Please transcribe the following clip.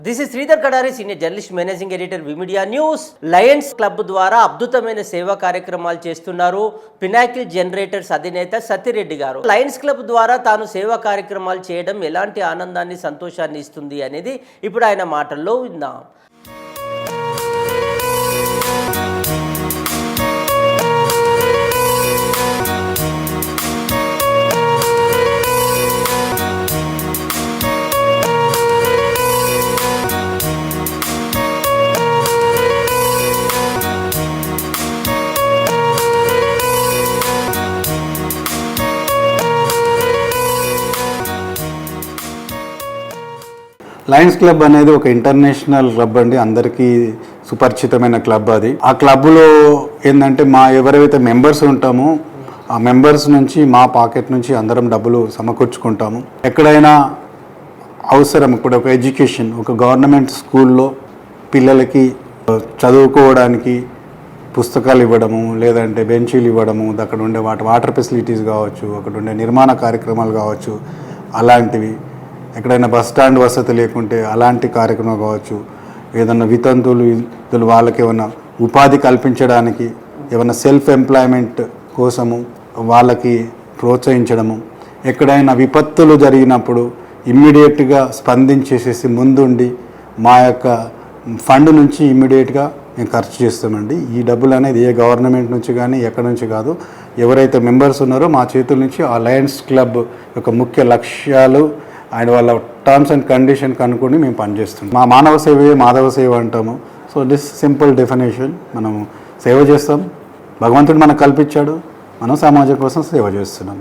This is Sridhar Kadari, senior journalist, managing editor, V Media news. Lions club ద్వారా అద్భుతమైన సేవా కార్యక్రమాలు చేస్తున్నారు పినాకిల్ జనరేటర్స్ అధినేత సత్యరెడ్డి గారు. లయన్స్ క్లబ్ ద్వారా తాను సేవా కార్యక్రమాలు చేయడం ఎలాంటి ఆనందాన్ని, సంతోషాన్ని ఇస్తుంది అనేది ఇప్పుడు ఆయన మాటల్లో విందాం. లయన్స్ క్లబ్ అనేది ఒక ఇంటర్నేషనల్ క్లబ్ అండి, అందరికీ సుపరిచితమైన క్లబ్ అది. ఆ క్లబ్లో ఏంటంటే ఎవరైతే మెంబర్స్ ఉంటామో ఆ మెంబర్స్ నుంచి మా పాకెట్ నుంచి అందరం డబ్బులు సమకూర్చుకుంటాము. ఎక్కడైనా అవసరం, ఇప్పుడు ఒక ఎడ్యుకేషన్, ఒక గవర్నమెంట్ స్కూల్లో పిల్లలకి చదువుకోవడానికి పుస్తకాలు ఇవ్వడము, లేదంటే బెంచీలు ఇవ్వడము, అక్కడ ఉండే వాటర్ ఫెసిలిటీస్ కావచ్చు, అక్కడ ఉండే నిర్మాణ కార్యక్రమాలు కావచ్చు, అలాంటివి. ఎక్కడైనా బస్ స్టాండ్ వసతి లేకుంటే అలాంటి కార్యక్రమం కావచ్చు, ఏదన్నా వితంతువులు వాళ్ళకి ఏమైనా ఉపాధి కల్పించడానికి, ఏమైనా సెల్ఫ్ ఎంప్లాయ్మెంట్ కోసము వాళ్ళకి ప్రోత్సహించడము, ఎక్కడైనా విపత్తులు జరిగినప్పుడు ఇమ్మీడియట్గా స్పందించేసేసి ముందుండి మా యొక్క ఫండ్ నుంచి ఇమ్మీడియట్గా మేము ఖర్చు చేస్తామండి. ఈ డబ్బులు అనేది ఏ గవర్నమెంట్ నుంచి కానీ ఎక్కడి నుంచి కాదు, ఎవరైతే మెంబర్స్ ఉన్నారో మా చేతుల నుంచి ఆ లయన్స్ క్లబ్ యొక్క ముఖ్య లక్ష్యాలు అండ్ వాళ్ళ టర్మ్స్ అండ్ కండిషన్ కనుక్కొని మేము పనిచేస్తున్నాం. మా మానవ సేవే మాధవ సేవ అంటాము. So this simple definition. మనము సేవ చేస్తాం, భగవంతుడు మనకు కల్పించాడు, మనం సమాజం కోసం సేవ చేస్తున్నాం.